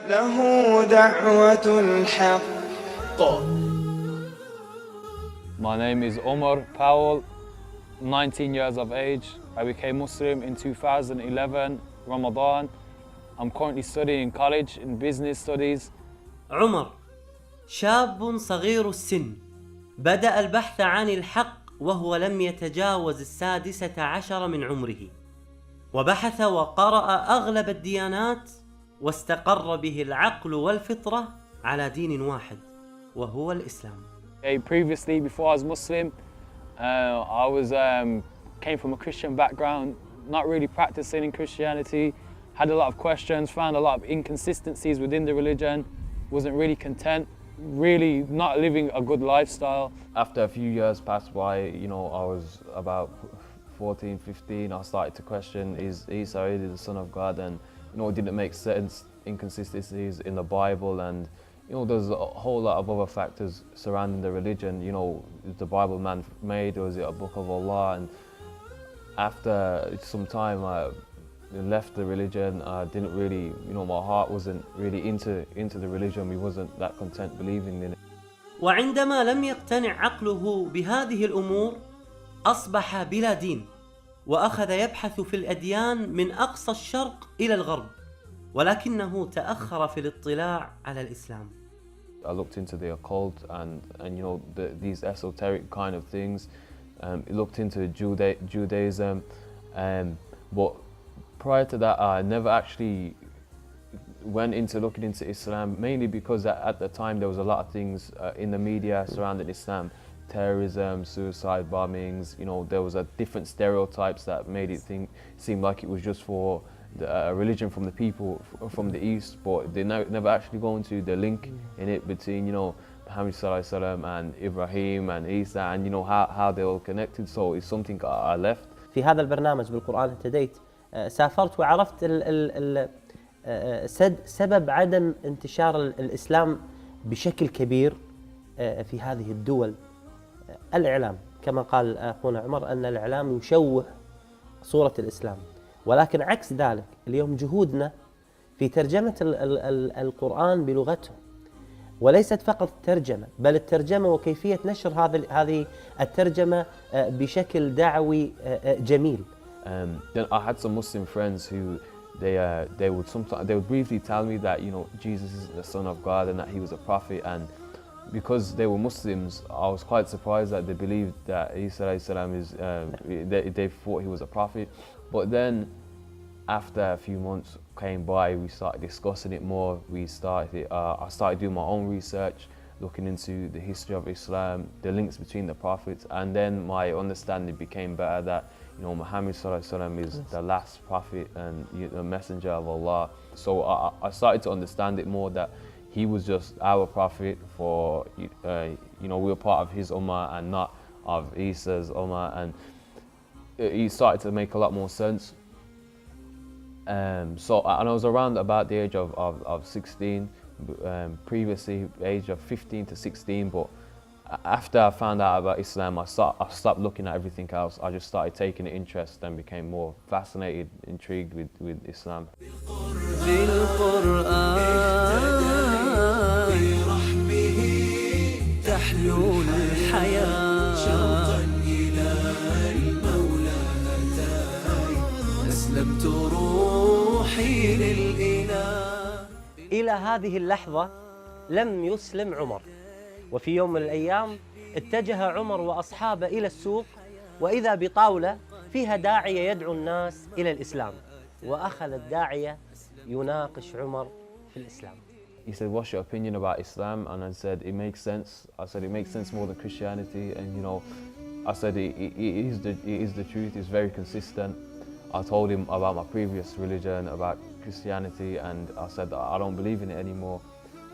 له دعوة الحق. My name is Ommer Powell, 19 years of age. I became Muslim in 2011, Ramadan. I'm currently studying college in business studies. عمر شاب صغير السن بدأ البحث عن الحق وهو لم يتجاوز 16 من عمره، وبحث وقرأ أغلب الديانات واستقر به العقل والفطرة على دين واحد وهو الإسلام. Previously, before I was Muslim, came from a Christian background, not really practicing in Christianity, had a lot of questions, found a lot of inconsistencies within the religion, wasn't really content, really not living a good lifestyle. After a few years passed by, I was about 14, 15, I started to question, is Isa really the son of God? And it didn't make sense, inconsistencies in the Bible, and there's a whole lot of other factors surrounding the religion. Is the Bible man-made, or is it a book of Allah? And after some time, I left the religion. I didn't really, my heart wasn't really into the religion. We wasn't that content believing in it. وعندما لم يقتنع عقله بهذه الأمور أصبح بلا دين، وأخذ يبحث في الأديان من أقصى الشرق إلى الغرب، ولكنه تأخر في الاطلاع على الإسلام. I looked into the occult and these esoteric kind of things. Looked into Judaism, but prior to that, I never actually went into looking into Islam, mainly because at the time there was a lot of things in the media surrounding Islam, terrorism, suicide bombings. There was a different stereotypes that made it seem like it was just for a religion from the people from the East, but they never actually go into the link in it between Muhammad sallallahu alaihi wasallam and Ibrahim and Isa, and how they all connected. So it's something I left. في هذا البرنامج بالقرآن اهتديت سافرت وعرفت سبب عدم انتشار الإسلام بشكل كبير في هذه الدول. الإعلام، كما قال أخونا عمر، أن الإعلام يشوه صورة الإسلام، ولكن عكس ذلك اليوم جهودنا في ترجمة القرآن بلغتهم، وليست فقط ترجمة، بل الترجمة وكيفية نشر هذه الترجمة بشكل دعوي جميل. Then I had some Muslim friends who they would briefly tell me that Jesus is the son of God and that he was a prophet, and because they were Muslims, I was quite surprised that they believed that Isa is they thought he was a prophet. But then after a few months came by, we started discussing it more. I started doing my own research, looking into the history of Islam, the links between the prophets, and then my understanding became better that Muhammad sallallahu alaihi wasallam is the last prophet and the messenger of Allah. So I started to understand it more, that he was just our prophet for we were part of his ummah and not of Isa's ummah, and it started to make a lot more sense. And I was around about the age of 16, previously age of 15 to 16, but after I found out about Islam, I stopped looking at everything else. I just started taking an interest and became more fascinated, intrigued with Islam. إلى هذه اللحظة لم يسلم عمر، وفي يوم من الأيام اتجه عمر وأصحابه إلى السوق، وإذا بطاولة فيها داعية يدعو الناس إلى الإسلام، وأخذ الداعية يناقش عمر في الإسلام. He said, "What's your opinion about Islam?" And I said, "It makes sense." I said, "It makes sense more than Christianity." And I said, it is the truth. It's very consistent. I told him about my previous religion, about Christianity, and I said that I don't believe in it anymore.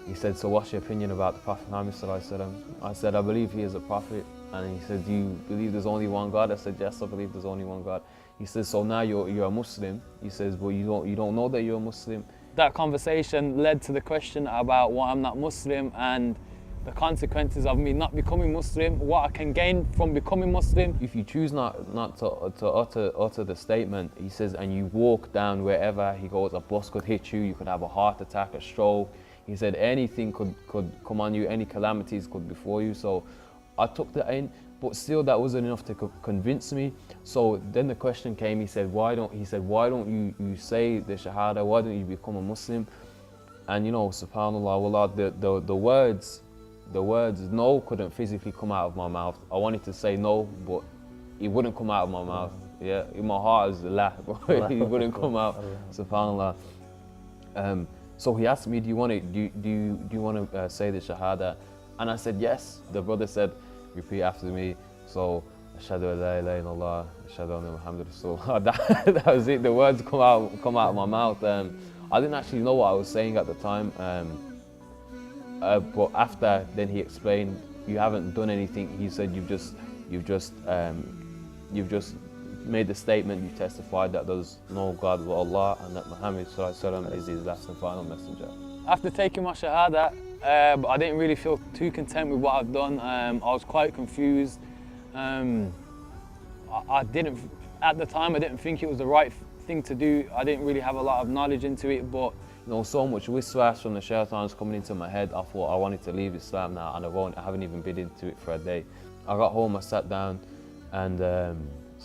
He said, "So what's your opinion about the Prophet Muhammad sallallahu alaihi wasallam?" I said, "I believe he is a prophet." And he said, "Do you believe there's only one God?" I said, "Yes, I believe there's only one God." He says, "So now you're a Muslim." He says, "But you don't know that you're a Muslim." That conversation led to the question about why I'm not Muslim, and the consequences of me not becoming Muslim, what I can gain from becoming Muslim. If you choose not to utter the statement, he says, and you walk down wherever, he goes, a bus could hit you, you could have a heart attack, a stroke. He said anything could come on you, any calamities could befall you. So I took that in, but still that wasn't enough to convince me. So then the question came, he said, why don't you say the Shahada, why don't you become a Muslim? And you know, subhanAllah, wallah, the words no couldn't physically come out of my mouth. I wanted to say no, but it wouldn't come out of my mouth. Yeah, in my heart is la, but it wouldn't come out, subhanAllah. So he asked me, do you want to say the Shahada? And I said yes. The brother said, repeat after me. So, Ashhadu an la ilaha illallah, Ashhadu anna Muhammadan Rasulullah. That was it. The words come out of my mouth. I didn't actually know what I was saying at the time. But after, then he explained, you haven't done anything. He said you've just made the statement. You testified that there's no God but Allah, and that Muhammad ﷺ is his last and final messenger. After taking my Shahada, I didn't really feel too content with what I've done. I was quite confused. At the time, I didn't think it was the right thing to do. I didn't really have a lot of knowledge into it, but you know, so much waswas from the shaitans coming into my head. I thought I wanted to leave Islam now, and I haven't even been into it for a day. I got home, I sat down, and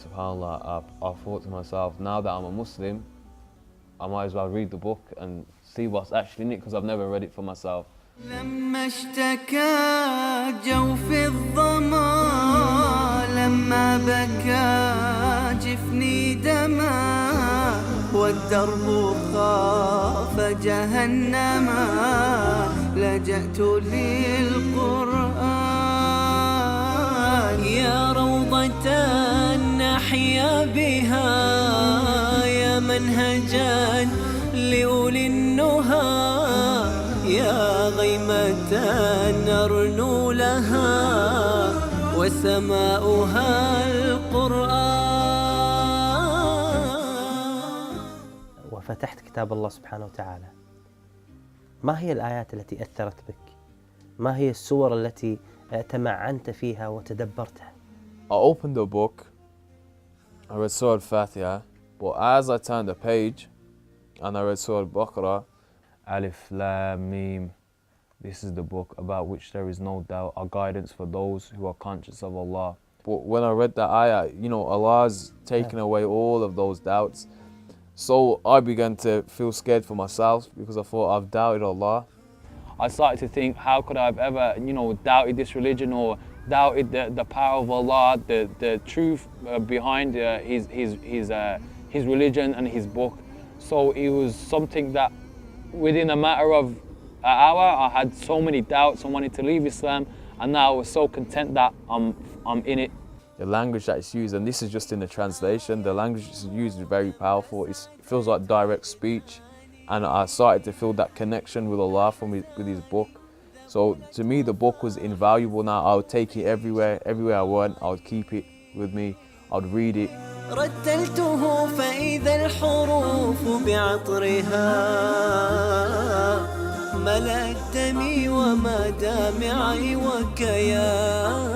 subhanAllah, I thought to myself, now that I'm a Muslim, I might as well read the book and see what's actually in it, because I've never read it for myself. لما اشتكى جوف الظما لما بكى جفني دما والدرب خاف جهنما لجأت للقرآن يا روضة نحيا بها يا منهجا لأولي النهى يا غيمة نرنو لها وسماؤها القرآن. وفتحت كتاب الله سبحانه وتعالى. ما هي الآيات التي أثرت بك؟ ما هي السور التي تمعنت فيها وتدبرتها؟ I opened the book, I read Surah Al-Fatiha, but as I turned the page and I read Surah Al-Baqarah, Alif Lam Mim, this is the book about which there is no doubt, a guidance for those who are conscious of Allah. But when I read that ayah, you know, Allah's taken away all of those doubts. So I began to feel scared for myself, because I thought I've doubted Allah. I started to think, how could I have ever, you know, doubted this religion, or doubted the power of Allah, the truth behind his religion and his book. So it was something that within a matter of an hour, I had so many doubts. I wanted to leave Islam, and now I was so content that I'm in it. The language that is used, and this is just in the translation, the language that's used is very powerful. It feels like direct speech, and I started to feel that connection with Allah with his book. So to me, the book was invaluable now. I would take it everywhere I went. I would keep it with me. I would read it. رتلته فإذا الحروف بعطرها ملأت دمي ومدامعي وكياني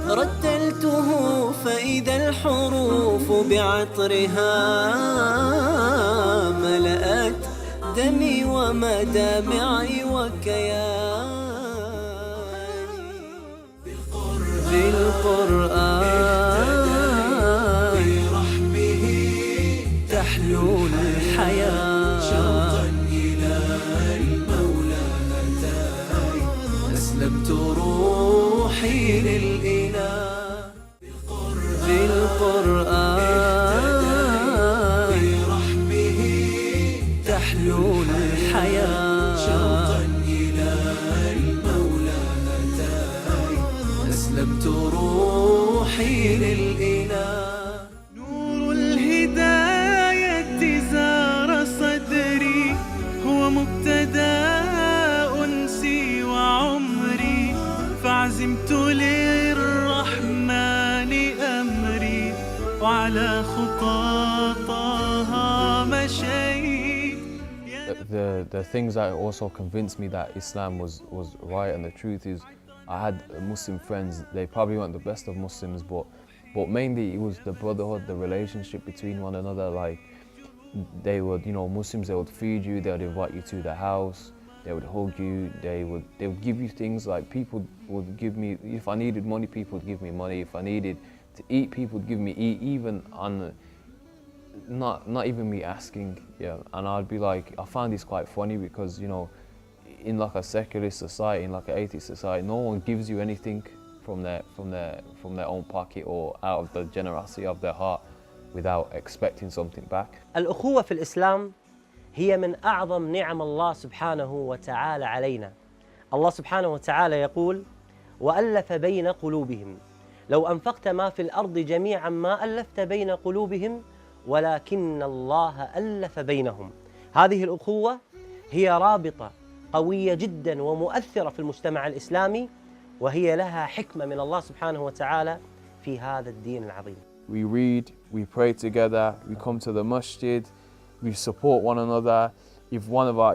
رتلته فإذا الحروف بعطرها ملأت دمي ومدامعي وكياني بالقرآن تحلو الحياة شوقا إلى المولى أتاي أسلمت روحي للإله بالقرآن برحمه تحلو الحياة شوقا إلى المولى أتاي أسلمت روحي للإله نور الهداية زار صدري هو مبتدأ أنسي وعمري فعزمت للرحمن أمري وعلى خطى طه مشيت. the things that also convinced me that Islam was right and the truth is, I had Muslim friends. They probably weren't the best of Muslims, but mainly it was the brotherhood, the relationship between one another. Like they would, Muslims, they would feed you, they would invite you to their house, they would hug you, they would give you things. Like people would give me, if I needed money, people would give me money. If I needed to eat, people would give me eat, even on not even me asking. Yeah, and I'd be like, I found this quite funny because in like a secular society, in like an atheist society, no one gives you anything from their own pocket or out of the generosity of their heart without expecting something back. الأخوة في الإسلام هي من أعظم نعم الله سبحانه وتعالى علينا. الله سبحانه وتعالى يقول: وألف بين قلوبهم لو أنفقت ما في الأرض جميعا ما ألفت بين قلوبهم ولكن الله ألف بينهم. هذه الأخوة هي رابطة قوية جدا ومؤثرة في المجتمع الإسلامي، وهي لها حكمة من الله سبحانه وتعالى في هذا الدين العظيم. We read, we pray together, we come to the masjid, we support one another. If our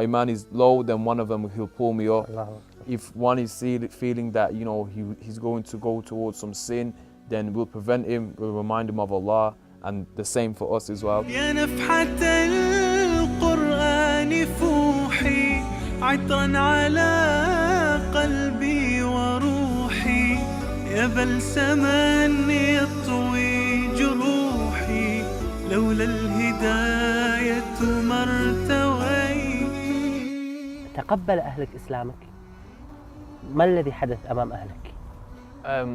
iman is low, then one of them he'll pull me up. If one is feeling that he's going to go towards some sin, then we'll prevent him, we'll remind him of Allah, and the same for us as well. يا نفحة القرآن فوحي عطرا على قلبي وروحي يا بلسما يطوي جروحي لولا الهداية ما ارتوي. تقبل أهلك إسلامك؟ ما الذي حدث أمام أهلك؟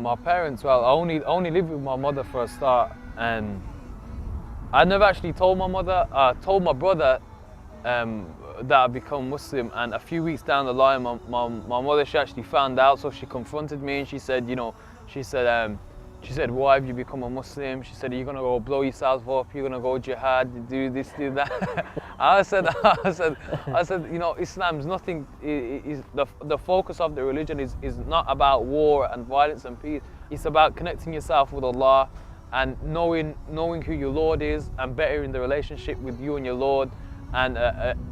My parents, well, I only lived with my mother for a start, and I never actually told my mother. I told my brother that I'd become Muslim, and a few weeks down the line, my mother, she actually found out, so she confronted me and she said, she said, why have you become a Muslim? She said, are you gonna go blow yourself up? You're gonna go jihad, do this, do that. I said, Islam's nothing. The focus of the religion is not about war and violence and peace. It's about connecting yourself with Allah and knowing who your Lord is and bettering the relationship with you and your Lord, and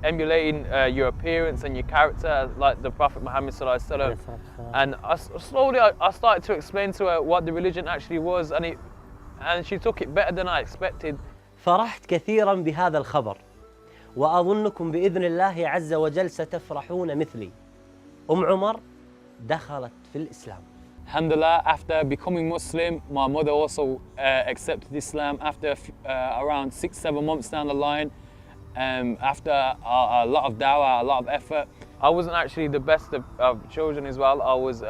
emulating your appearance and your character like the Prophet Muhammad sallallahu alaihi wasallam. And slowly I started to explain to her what the religion actually was, and she took it better than I expected. فرحت كثيرا بهذا الخبر، وأظنكم بإذن الله عز وجل ستفرحون مثلي. عمر دخلت في الإسلام. Alhamdulillah, after becoming Muslim, my mother also accepted Islam after around 6-7 months down the line. After a lot of dawah, a lot of effort. I wasn't actually the best of children as well. I was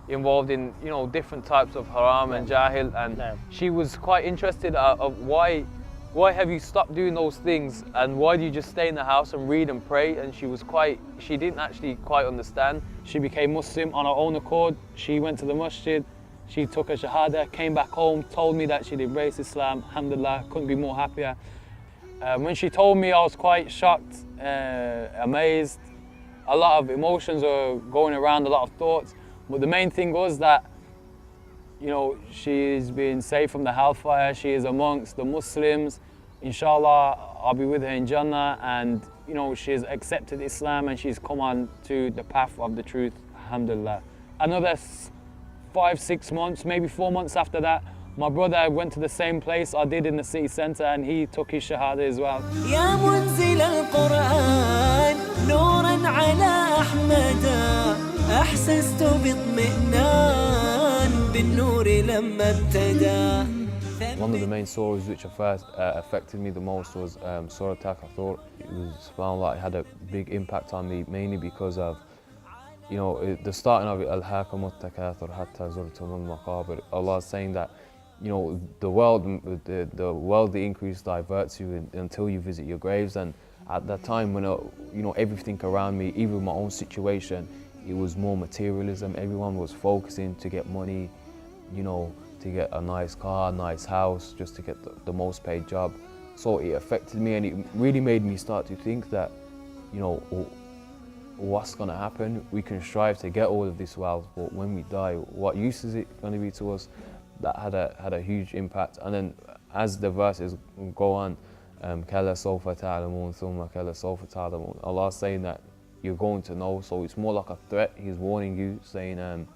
involved in different types of haram and jahil, and she was quite interested of why have you stopped doing those things, and why do you just stay in the house and read and pray? And she didn't actually quite understand. She became Muslim on her own accord. She went to the masjid, she took a shahada, came back home, told me that she'd embraced Islam. Alhamdulillah, couldn't be more happier. When she told me, I was quite shocked, amazed. A lot of emotions were going around, a lot of thoughts. But the main thing was that, she's been saved from the hellfire. She is amongst the Muslims. Inshallah, I'll be with her in Jannah. And, she's accepted Islam and she's come on to the path of the truth. Alhamdulillah. Another 5-6 months, maybe 4 months after that, my brother went to the same place I did in the city centre, and he took his shahada as well. يا منزل القرآن نورا على أحمد أحسست باطمئنان بالنور لما ابتدى. One of the main surahs which affected me the most was Surah Takathur. It was, subhanAllah, it had a big impact on me, mainly because of the starting of it, Alhaakumut takathur hatta zurtumul maqabir. Allah is saying that the worldly increase diverts you until you visit your graves. And at that time when everything around me, even my own situation, it was more materialism. Everyone was focusing to get money, to get a nice car, nice house, just to get the most paid job. So it affected me, and it really made me start to think that what's going to happen? We can strive to get all of this wealth, but when we die, what use is it going to be to us? That had a huge impact. And then as the verses go on, كلا سوف تعلمون ثم كلا سوف تعلمون. Allah is saying that you're going to know, so it's more like a threat. He's warning you, saying, and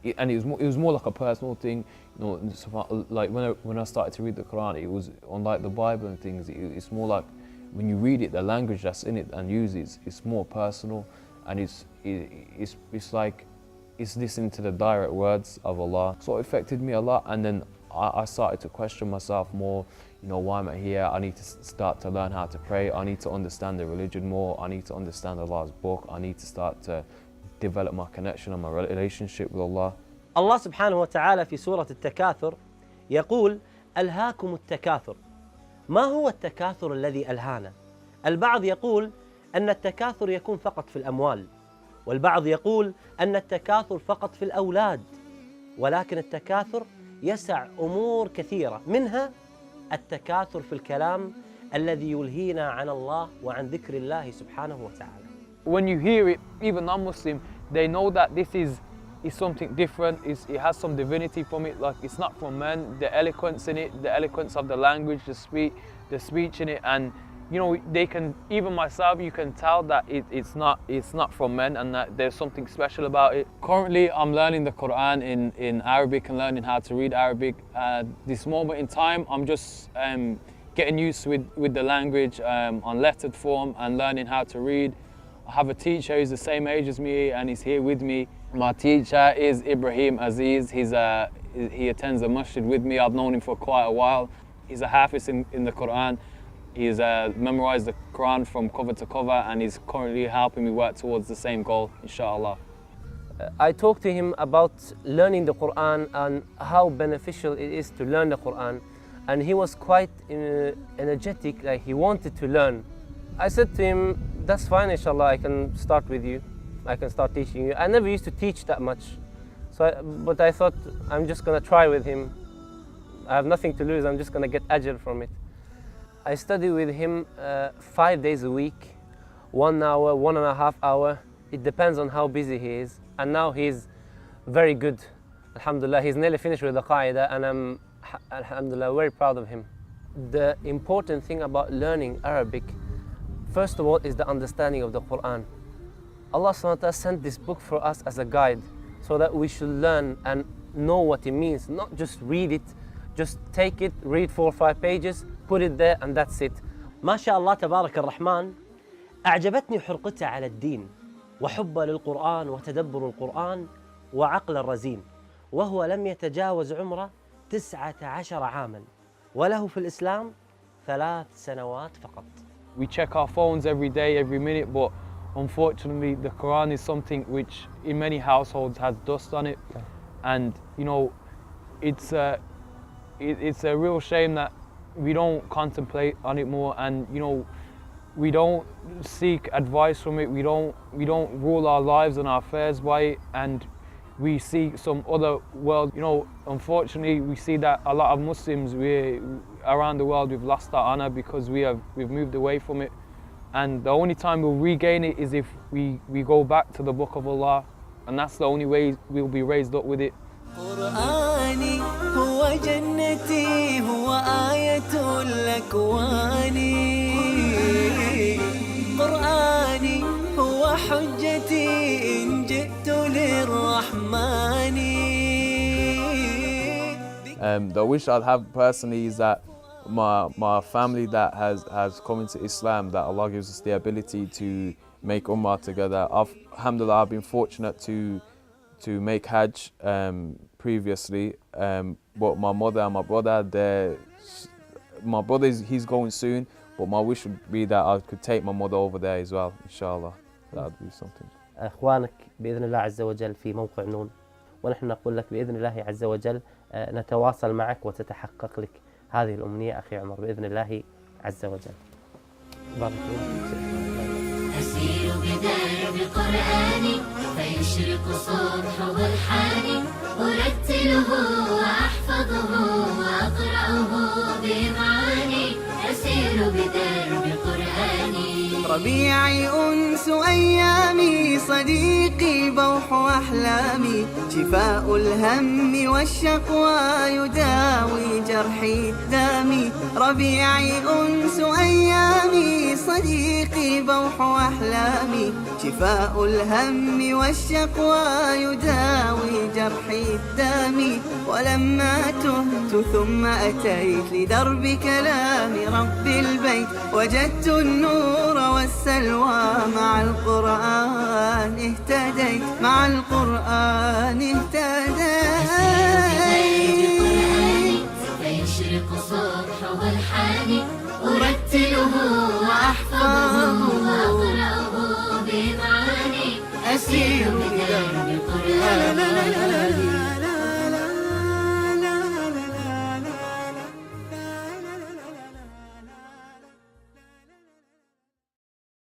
it was more like a personal thing. You know, like when I started to read the Quran, it was unlike the Bible and things. It's more like when you read it, the language that's in it and uses, it's more personal, and it's like it's listening to the direct words of Allah. So it affected me a lot, and then I started to question myself more. You know, why am I here? I need to start to learn how to pray. I need to understand the religion more. I need to understand Allah's book. I need to start to develop my connection and my relationship with Allah. الله سبحانه وتعالى في سورة التكاثر يقول: ألهاكم التكاثر. ما هو التكاثر الذي ألهانا؟ البعض يقول أن التكاثر يكون فقط في الأموال، والبعض يقول أن التكاثر فقط في الأولاد، ولكن التكاثر يسع أمور كثيرة، منها التكاثر في الكلام الذي يلهينا عن الله وعن ذكر الله سبحانه وتعالى. When you hear it, even non-Muslim, they know that this is something different. It has some divinity from it. Like, it's not from men. The eloquence in it, the eloquence of the language, the speech in it, and you know, they can, even myself, you can tell that it's not from men, and that there's something special about it. Currently, I'm learning the Quran in Arabic and learning how to read Arabic. This moment in time, I'm just getting used with the language on lettered form and learning how to read. I have a teacher who's the same age as me, and he's here with me. My teacher is Ibrahim Aziz. He attends the masjid with me. I've known him for quite a while. He's a hafiz in the Quran. He's memorized the Quran from cover to cover, and he's currently helping me work towards the same goal, inshallah. I talked to him about learning the Quran and how beneficial it is to learn the Quran, and he was quite energetic, like he wanted to learn. I said to him, that's fine, inshallah, I can start with you. I can start teaching you. I never used to teach that much, but I thought I'm just going to try with him. I have nothing to lose, I'm just going to get ajr from it. I study with him 5 days a week, 1 hour, 1.5 hours. It depends on how busy he is. And now he's very good. Alhamdulillah, he's nearly finished with the qaida, and I'm, alhamdulillah, very proud of him. The important thing about learning Arabic, first of all, is the understanding of the Quran. Allah subhanahu wa ta'ala sent this book for us as a guide, so that we should learn and know what it means, not just read it, just take it, read 4 or 5 pages, put it there, and that's it. ما شاء الله تبارك الرحمن، أعجبتني حرقته على الدين وحبه للقرآن وتدبر القرآن وعقل الرزين، وهو لم يتجاوز عمره 19 عاما، وله في الإسلام 3 سنوات فقط. We check our phones every day, every minute, but unfortunately the Quran is something which in many households has dust on it, and you know, it's a real shame that we don't contemplate on it more, and you know, we don't seek advice from it. We don't rule our lives and our affairs by it, and we see some other world. You know, unfortunately, we see that a lot of Muslims around the world, we've lost our honor because we've moved away from it, and the only time we'll regain it is if we go back to the Book of Allah, and that's the only way we'll be raised up with it. قرآني هو جنتي هو آية الأكوان قرآني هو حجتي إن جئت للرحمن. The wish I'd have personally is that my family that has come into Islam, that Allah gives us the ability to make ummah together. Alhamdulillah, I've been fortunate to make Hajj previously, but my mother and my brother, my brother he's going soon, but my wish would be that I could take my mother over there as well, inshallah. That would be something. إخوانك بإذن الله عز وجل في موقع نون، ونحن نقول لك بإذن الله عز وجل نتواصل معك وتتحقق لك هذه الأمنية أخي عمر بإذن الله عز وجل. بارك الله. أسير بدرب قرآني فيشرق صبح برحاني أرتله وأحفظه وأقرأه بمعاني. أسير بدرب قرآني ربيعي أنس أيامي، صديقي بوح أحلامي، شفاء الهم والشقوى يداوي جرحي الدامي. ربيعي أنس أيامي، صديقي بوح أحلامي، شفاء الهم والشقوى يداوي جرحي الدامي. ولما تهت ثم أتيت لدرب كلام رب البيت، وجدت النور والسلوى مع القرآن اهتديت، مع القرآن اهتديت. فيشرق صبحه الحاني، أرتله وأحفظه وأقرأه بمعاني، أسير بدرب القرآن.